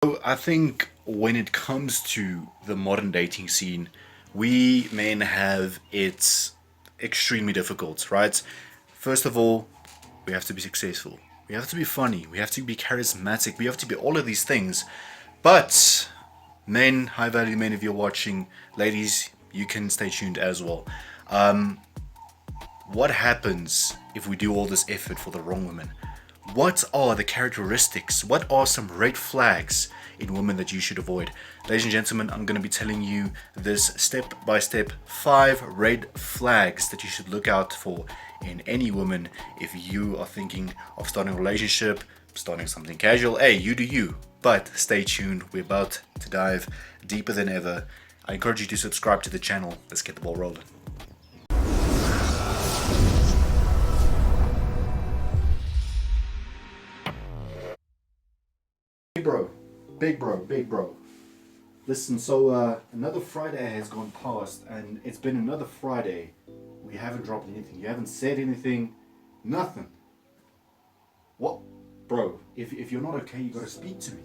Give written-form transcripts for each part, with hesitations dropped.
So I think when it comes to the modern dating scene, we men have it extremely difficult, right? First of all, we have to be successful. We have to be funny. We have to be charismatic. We have to be all of these things. But men, high value men, if you're watching, ladies, you can stay tuned as well. What happens if we do all this effort for the wrong woman? What are the characteristics? What are some red flags in women that you should avoid? Ladies and gentlemen, I'm going to be telling you this step by step 5 red flags that you should look out for in any woman if you are thinking of starting a relationship, starting something casual. Hey, you do you. But stay tuned, we're about to dive deeper than ever. I encourage you to subscribe to the channel. Let's get the ball rolling. Big bro. Listen, so another Friday has gone past, and it's been another Friday. We haven't dropped anything. You haven't said anything. Nothing. What? Bro, if you're not okay, you gotta speak to me.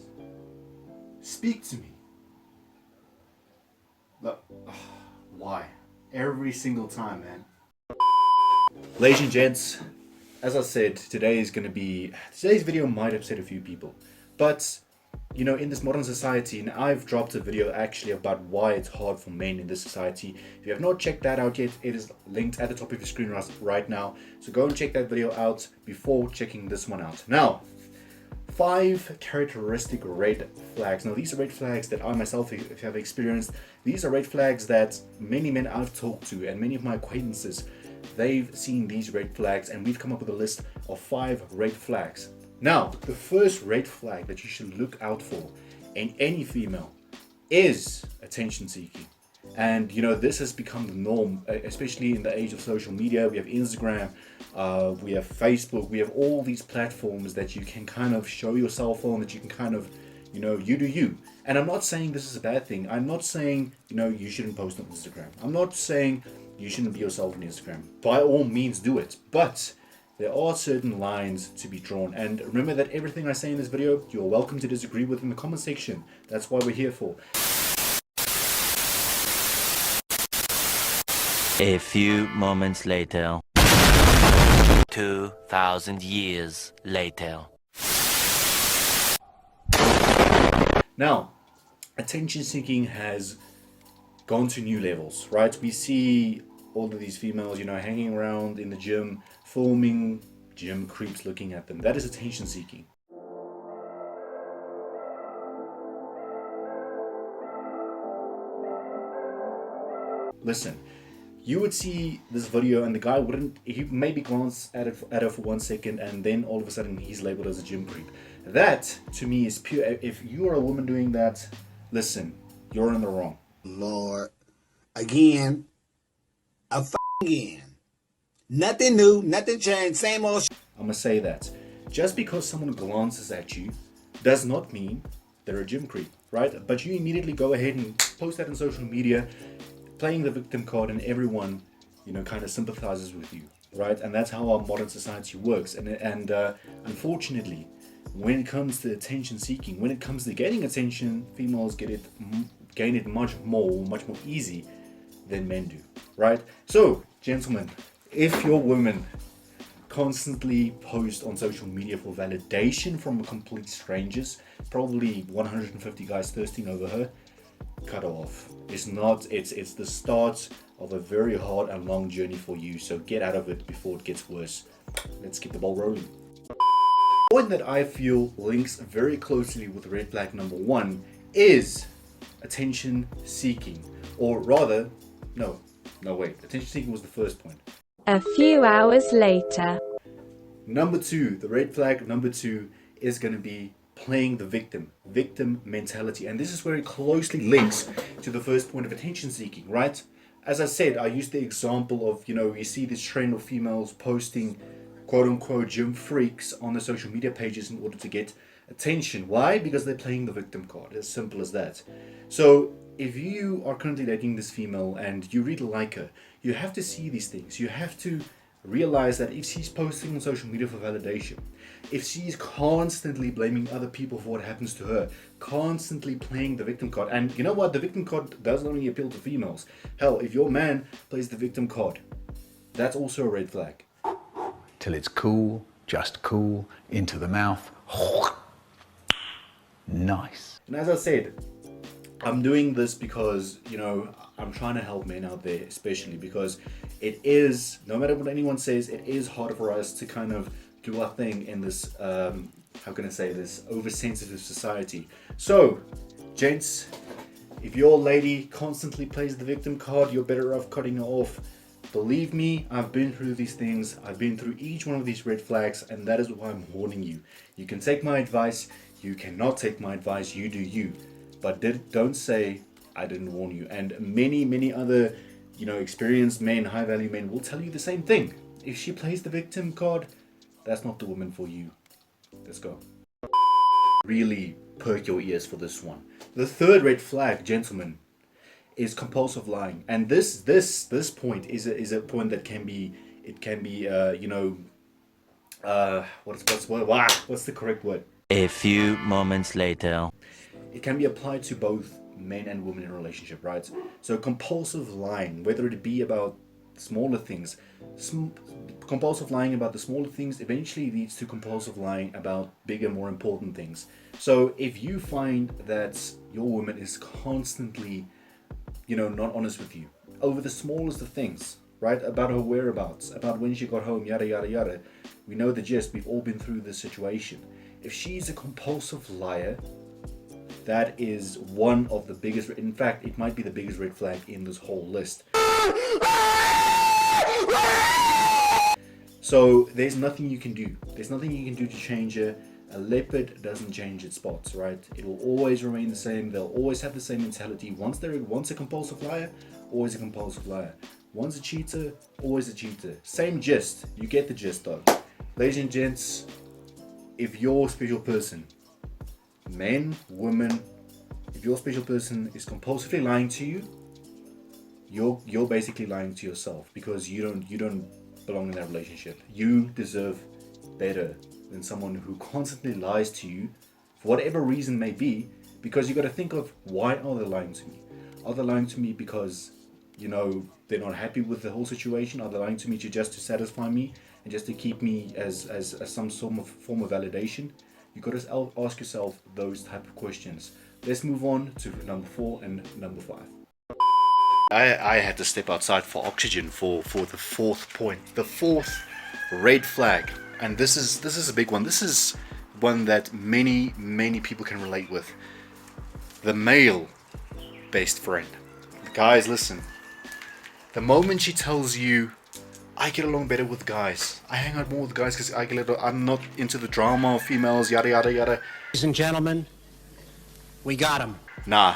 Speak to me. Look, why? Every single time, man. Ladies and gents, as I said, today's video might upset a few people, but in this modern society, and I've dropped a video actually about why it's hard for men in this society. If you have not checked that out yet, it is linked at the top of your screen right now. So go and check that video out before checking this one out. Now, 5 characteristic red flags. Now, these are red flags that I myself have experienced. These are red flags that many men I've talked to and many of my acquaintances, they've seen these red flags, and we've come up with a list of 5 red flags. Now, the first red flag that you should look out for in any female is attention seeking. And this has become the norm, especially in the age of social media. We have Instagram, we have Facebook, we have all these platforms that you can kind of show yourself on, that you can kind of, you do you. And I'm not saying this is a bad thing. I'm not saying, you shouldn't post on Instagram. I'm not saying you shouldn't be yourself on Instagram. By all means, do it. But there are certain lines to be drawn. And remember that everything I say in this video, you're welcome to disagree with in the comment section. That's why we're here for. A few moments later. 2,000 years later. Now, attention seeking has gone to new levels, right? We see all of these females, hanging around in the gym, filming gym creeps looking at them. That is attention seeking. Listen, you would see this video and the guy he maybe glance at it for 1 second, and then all of a sudden he's labeled as a gym creep. That to me is pure. If you are a woman doing that, listen, you're in the wrong. Lord, again, again. Nothing new, nothing changed, same old I'm gonna say that. Just because someone glances at you does not mean they're a gym creep, right? But you immediately go ahead and post that on social media, playing the victim card, and everyone, kind of sympathizes with you, right? And that's how our modern society works. And unfortunately, when it comes to attention seeking, when it comes to getting attention, females gain it much more easy than men do, right? So, gentlemen, if your women constantly post on social media for validation from complete strangers, probably 150 guys thirsting over her, cut off. It's the start of a very hard and long journey for you, so get out of it before it gets worse. Let's keep the ball rolling. The point that I feel links very closely with red flag number 1 is attention seeking, or rather, no wait, attention seeking was the first point. A few hours later. Number 2, the red flag number 2 is going to be playing the victim mentality. And this is where it closely links to the first point of attention seeking, right? As I said, I used the example of, you see this trend of females posting quote unquote gym freaks on the social media pages in order to get attention. Why? Because they're playing the victim card. As simple as that. So if you are currently dating this female and you really like her, you have to see these things. You have to realize that if she's posting on social media for validation, If she's constantly blaming other people for what happens to her, constantly playing the victim card, and you know what, the victim card doesn't only appeal to females. Hell, if your man plays the victim card, that's also a red flag. Till it's cool, just cool, into the mouth. Nice. And as I said, I'm doing this because, you know, I'm trying to help men out there, especially because it is, no matter what anyone says, it is hard for us to kind of do our thing in this, how can I say this, oversensitive society. So, gents, if your lady constantly plays the victim card, you're better off cutting her off. Believe me, I've been through these things. I've been through each one of these red flags, and that is why I'm warning you. You can take my advice, you cannot take my advice, you do you. But don't say I didn't warn you. And many other, you know, experienced men, high value men will tell you the same thing. If she plays the victim card, that's not the woman for you. Let's go. Really perk your ears for this one. The third red flag, gentlemen, is compulsive lying. And this point is a point that can be, it can be you know, what's the correct word? A few moments later. It can be applied to both men and women in a relationship, right? So compulsive lying, whether it be about smaller things, compulsive lying about the smaller things eventually leads to compulsive lying about bigger, more important things. So if you find that your woman is constantly, you know, not honest with you over the smallest of things, right? About her whereabouts, about when she got home, yada yada yada. We know the gist. We've all been through this situation. If she's a compulsive liar, that is one of the biggest, in fact, it might be the biggest red flag in this whole list. So there's nothing you can do. There's nothing you can do to change her. A leopard doesn't change its spots, right? It will always remain the same. They'll always have the same mentality. Once a compulsive liar, always a compulsive liar. Once a cheater, always a cheater. Same gist. You get the gist though. Ladies and gents, if you're a special person, men, women, if your special person is compulsively lying to you, you're basically lying to yourself, because you don't belong in that relationship. You deserve better than someone who constantly lies to you for whatever reason may be, because you got to think of, why are they lying to me? Are they lying to me because, you know, they're not happy with the whole situation? Are they lying to me just to satisfy me and just to keep me as some form of validation? You got to ask yourself those type of questions. Let's move on to number 4 and number 5. I had to step outside for oxygen for the fourth point, the fourth red flag, and this is a big one. This is one that many people can relate with. The male best friend. Guys, listen. The moment she tells you, I get along better with guys, I hang out more with guys because I'm not into the drama of females, yada yada yada. Ladies and gentlemen, we got him. Nah,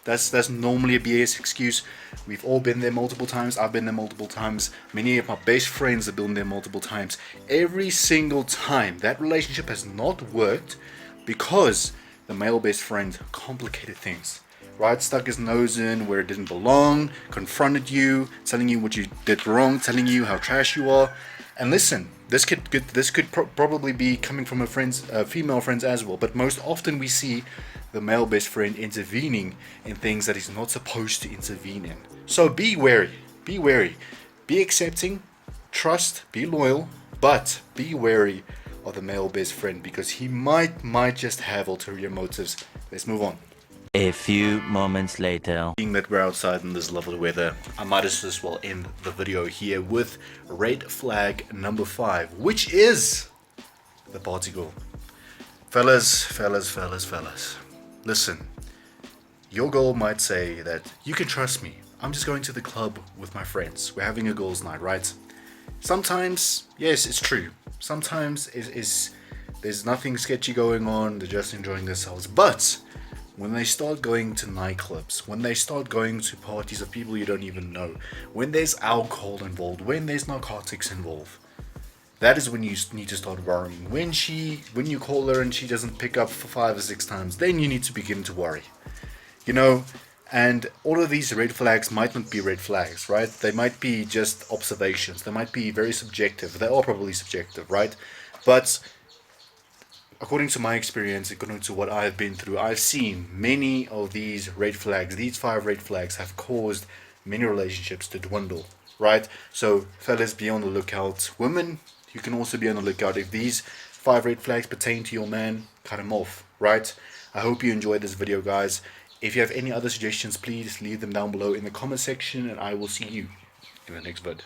that's normally a BS excuse. We've all been there multiple times. I've been there multiple times. Many of my best friends have been there multiple times. Every single time that relationship has not worked because the male best friend complicated things. Right, stuck his nose in where it didn't belong, confronted you, telling you what you did wrong, telling you how trash you are. And listen, this could probably be coming from a female friends as well. But most often we see the male best friend intervening in things that he's not supposed to intervene in. So be wary, be accepting, trust, be loyal, but be wary of the male best friend, because he might just have ulterior motives. Let's move on. A few moments later. Being that we're outside in this lovely weather, I might as well end the video here with red flag number 5, which is the party girl. Fellas. Listen, your girl might say that you can trust me. I'm just going to the club with my friends. We're having a girls' night, right? Sometimes, yes, it's true. Sometimes there's nothing sketchy going on. They're just enjoying themselves. But when they start going to nightclubs, when they start going to parties of people you don't even know, when there's alcohol involved, when there's narcotics involved, that is when you need to start worrying. When you call her and she doesn't pick up for 5 or 6 times, then you need to begin to worry. You know, and all of these red flags might not be red flags, right? They might be just observations. They might be very subjective. They are probably subjective, right? But according to my experience, according to what I've been through, I've seen many of these red flags. These 5 red flags have caused many relationships to dwindle, right? So, fellas, be on the lookout. Women, you can also be on the lookout. If these 5 red flags pertain to your man, cut him off, right? I hope you enjoyed this video, guys. If you have any other suggestions, please leave them down below in the comment section, and I will see you in the next vid.